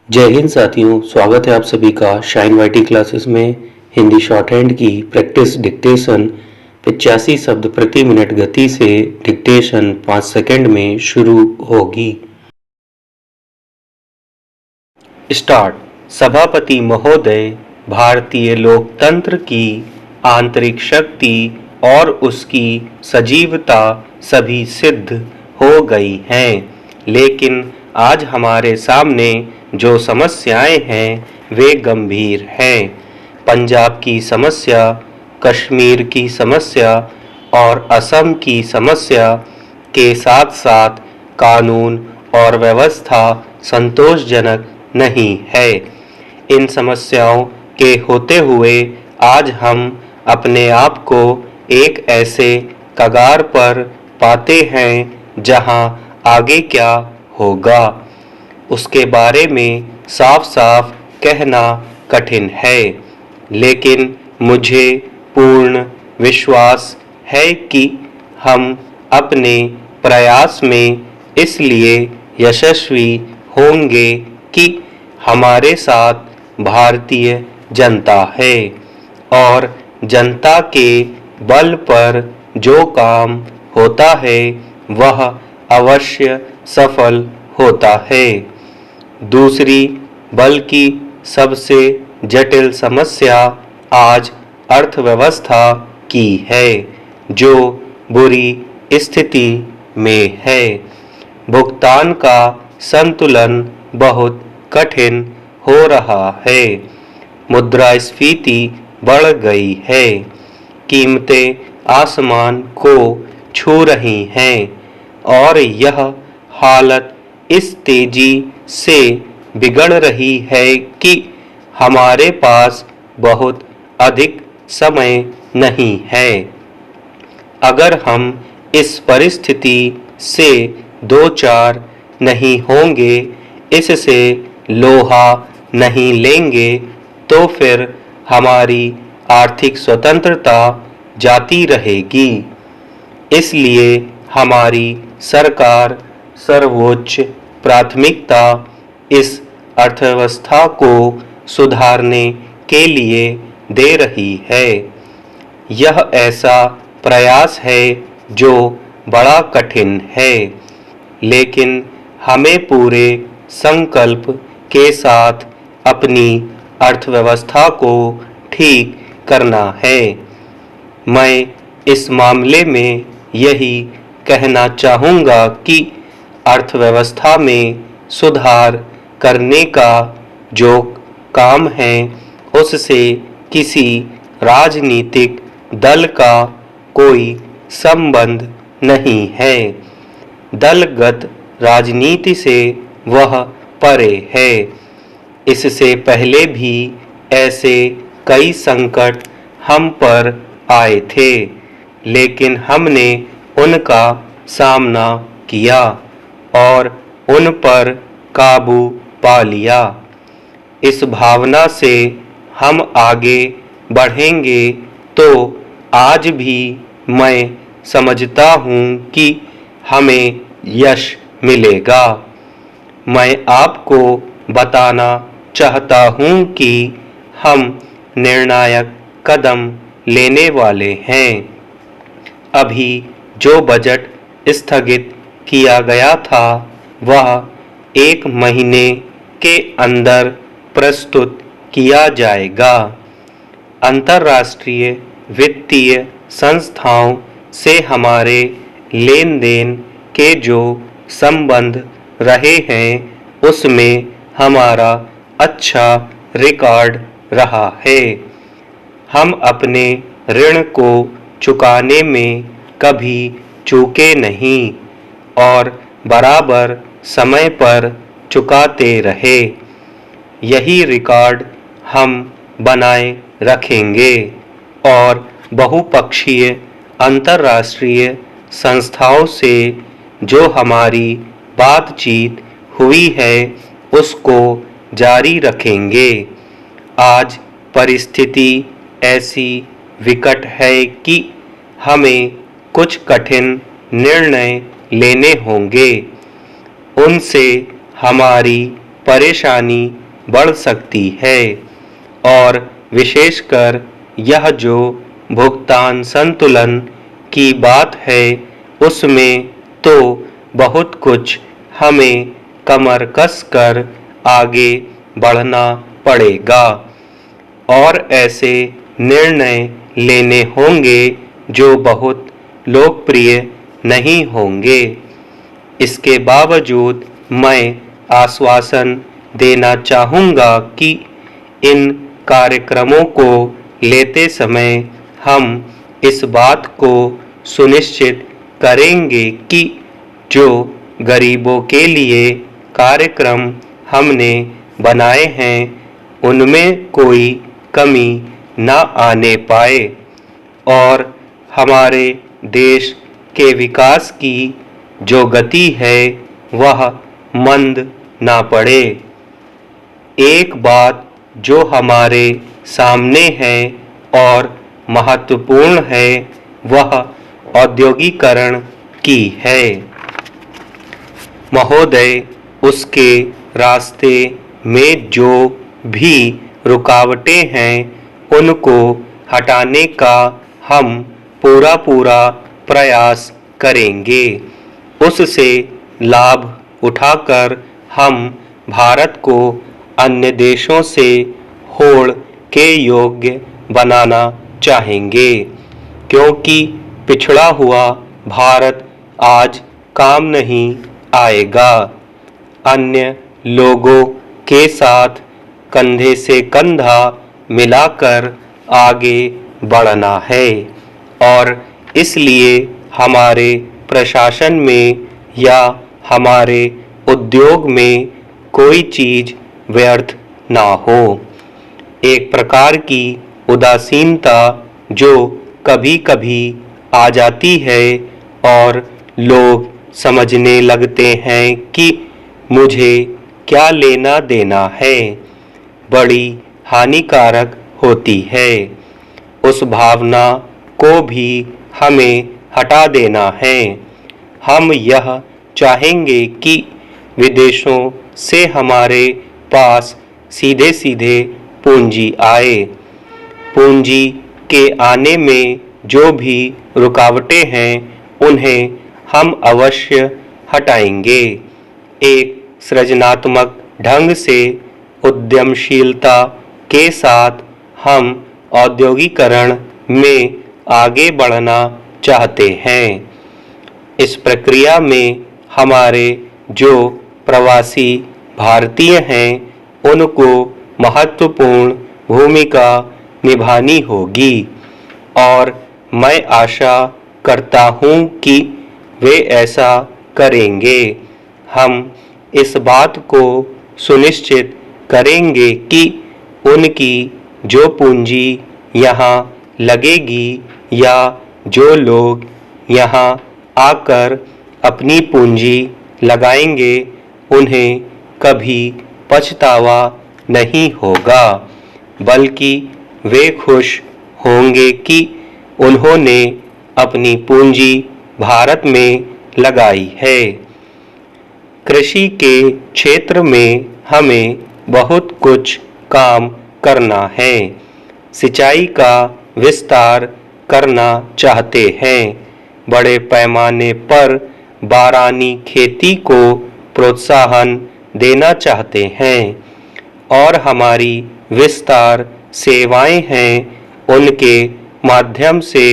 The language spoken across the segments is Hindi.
जय हिंद साथियों, स्वागत है आप सभी का शाइन वाईटी क्लासेस में। हिंदी शॉर्ट हैंड की प्रैक्टिस डिक्टेशन 85 शब्द प्रति मिनट गति से डिक्टेशन 5 सेकंड में शुरू होगी। स्टार्ट। सभापति महोदय, भारतीय लोकतंत्र की आंतरिक शक्ति और उसकी सजीवता सभी सिद्ध हो गई हैं, लेकिन आज हमारे सामने जो समस्याएं हैं वे गंभीर हैं। पंजाब की समस्या, कश्मीर की समस्या और असम की समस्या के साथ साथ कानून और व्यवस्था संतोषजनक नहीं है। इन समस्याओं के होते हुए आज हम अपने आप को एक ऐसे कगार पर पाते हैं जहां आगे क्या होगा उसके बारे में साफ साफ कहना कठिन है, लेकिन मुझे पूर्ण विश्वास है कि हम अपने प्रयास में इसलिए यशस्वी होंगे कि हमारे साथ भारतीय जनता है और जनता के बल पर जो काम होता है वह अवश्य सफल होता है। दूसरी बल्कि सबसे जटिल समस्या आज अर्थव्यवस्था की है, जो बुरी स्थिति में है। भुगतान का संतुलन बहुत कठिन हो रहा है। मुद्रास्फीति बढ़ गई है। कीमतें आसमान को छू रही हैं और यह हालत इस तेजी से बिगड़ रही है कि हमारे पास बहुत अधिक समय नहीं है। अगर हम इस परिस्थिति से दो चार नहीं होंगे, इससे लोहा नहीं लेंगे, तो फिर हमारी आर्थिक स्वतंत्रता जाती रहेगी। इसलिए हमारी सरकार सर्वोच्च प्राथमिकता इस अर्थव्यवस्था को सुधारने के लिए दे रही है। यह ऐसा प्रयास है जो बड़ा कठिन है, लेकिन हमें पूरे संकल्प के साथ अपनी अर्थव्यवस्था को ठीक करना है। मैं इस मामले में यही कहना चाहूँगा कि अर्थव्यवस्था में सुधार करने का जो काम है उससे किसी राजनीतिक दल का कोई संबंध नहीं है। दलगत राजनीति से वह परे है। इससे पहले भी ऐसे कई संकट हम पर आए थे, लेकिन हमने उनका सामना किया और उन पर काबू पा लिया। इस भावना से हम आगे बढ़ेंगे तो आज भी मैं समझता हूँ कि हमें यश मिलेगा। मैं आपको बताना चाहता हूँ कि हम निर्णायक कदम लेने वाले हैं। अभी जो बजट स्थगित किया गया था वह 1 महीने के अंदर प्रस्तुत किया जाएगा। अंतर्राष्ट्रीय वित्तीय संस्थाओं से हमारे लेन देन के जो संबंध रहे हैं उसमें हमारा अच्छा रिकॉर्ड रहा है। हम अपने ऋण को चुकाने में कभी चूके नहीं और बराबर समय पर चुकाते रहे। यही रिकॉर्ड हम बनाए रखेंगे और बहुपक्षीय अंतर्राष्ट्रीय संस्थाओं से जो हमारी बातचीत हुई है उसको जारी रखेंगे। आज परिस्थिति ऐसी विकट है कि हमें कुछ कठिन निर्णय लेने होंगे। उनसे हमारी परेशानी बढ़ सकती है। और विशेषकर यह जो भुगतान संतुलन की बात है उसमें तो बहुत कुछ हमें कमर कसकर आगे बढ़ना पड़ेगा और ऐसे निर्णय लेने होंगे जो बहुत लोकप्रिय नहीं होंगे। इसके बावजूद मैं आश्वासन देना चाहूँगा कि इन कार्यक्रमों को लेते समय हम इस बात को सुनिश्चित करेंगे कि जो गरीबों के लिए कार्यक्रम हमने बनाए हैं उनमें कोई कमी न आने पाए और हमारे देश के विकास की जो गति है वह मंद ना पड़े। एक बात जो हमारे सामने है और महत्वपूर्ण है वह औद्योगिकरण की है। महोदय, उसके रास्ते में जो भी रुकावटें हैं उनको हटाने का हम पूरा प्रयास करेंगे। उससे लाभ उठाकर हम भारत को अन्य देशों से होड़ के योग्य बनाना चाहेंगे, क्योंकि पिछड़ा हुआ भारत आज काम नहीं आएगा। अन्य लोगों के साथ कंधे से कंधा मिलाकर आगे बढ़ना है और इसलिए हमारे प्रशासन में या हमारे उद्योग में कोई चीज व्यर्थ ना हो। एक प्रकार की उदासीनता जो कभी कभी आ जाती है और लोग समझने लगते हैं कि मुझे क्या लेना देना है, बड़ी हानिकारक होती है। उस भावना को भी हमें हटा देना है। हम यह चाहेंगे कि विदेशों से हमारे पास सीधे सीधे पूंजी आए। पूंजी के आने में जो भी रुकावटें हैं उन्हें हम अवश्य हटाएंगे। एक सृजनात्मक ढंग से उद्यमशीलता के साथ हम औद्योगिकरण में आगे बढ़ना चाहते हैं। इस प्रक्रिया में हमारे जो प्रवासी भारतीय हैं उनको महत्वपूर्ण भूमिका निभानी होगी और मैं आशा करता हूँ कि वे ऐसा करेंगे। हम इस बात को सुनिश्चित करेंगे कि उनकी जो पूंजी यहाँ लगेगी या जो लोग यहाँ आकर अपनी पूंजी लगाएंगे उन्हें कभी पछतावा नहीं होगा, बल्कि वे खुश होंगे कि उन्होंने अपनी पूंजी भारत में लगाई है। कृषि के क्षेत्र में हमें बहुत कुछ काम करना है। सिंचाई का विस्तार करना चाहते हैं। बड़े पैमाने पर बारानी खेती को प्रोत्साहन देना चाहते हैं और हमारी विस्तार सेवाएं हैं उनके माध्यम से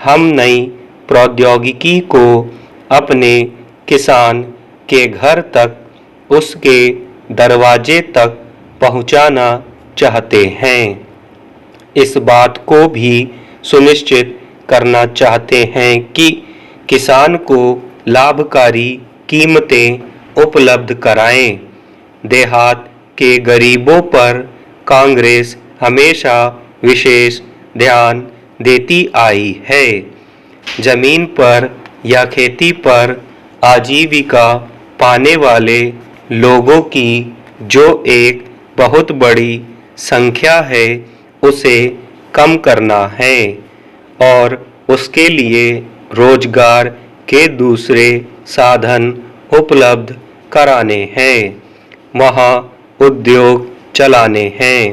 हम नई प्रौद्योगिकी को अपने किसान के घर तक, उसके दरवाजे तक पहुंचाना चाहते हैं। इस बात को भी सुनिश्चित करना चाहते हैं कि किसान को लाभकारी कीमतें उपलब्ध कराएं। देहात के गरीबों पर कांग्रेस हमेशा विशेष ध्यान देती आई है। जमीन पर या खेती पर आजीविका पाने वाले लोगों की जो एक बहुत बड़ी संख्या है उसे कम करना है और उसके लिए रोजगार के दूसरे साधन उपलब्ध कराने हैं। वहाँ उद्योग चलाने हैं।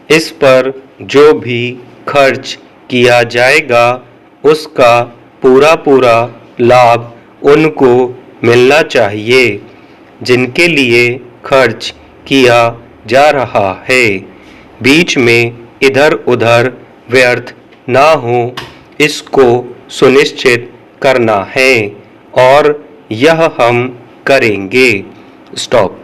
इस पर जो भी खर्च किया जाएगा उसका पूरा लाभ उनको मिलना चाहिए जिनके लिए खर्च किया जा रहा है। बीच में इधर उधर व्यर्थ ना हो, इसको सुनिश्चित करना है और यह हम करेंगे। स्टॉप।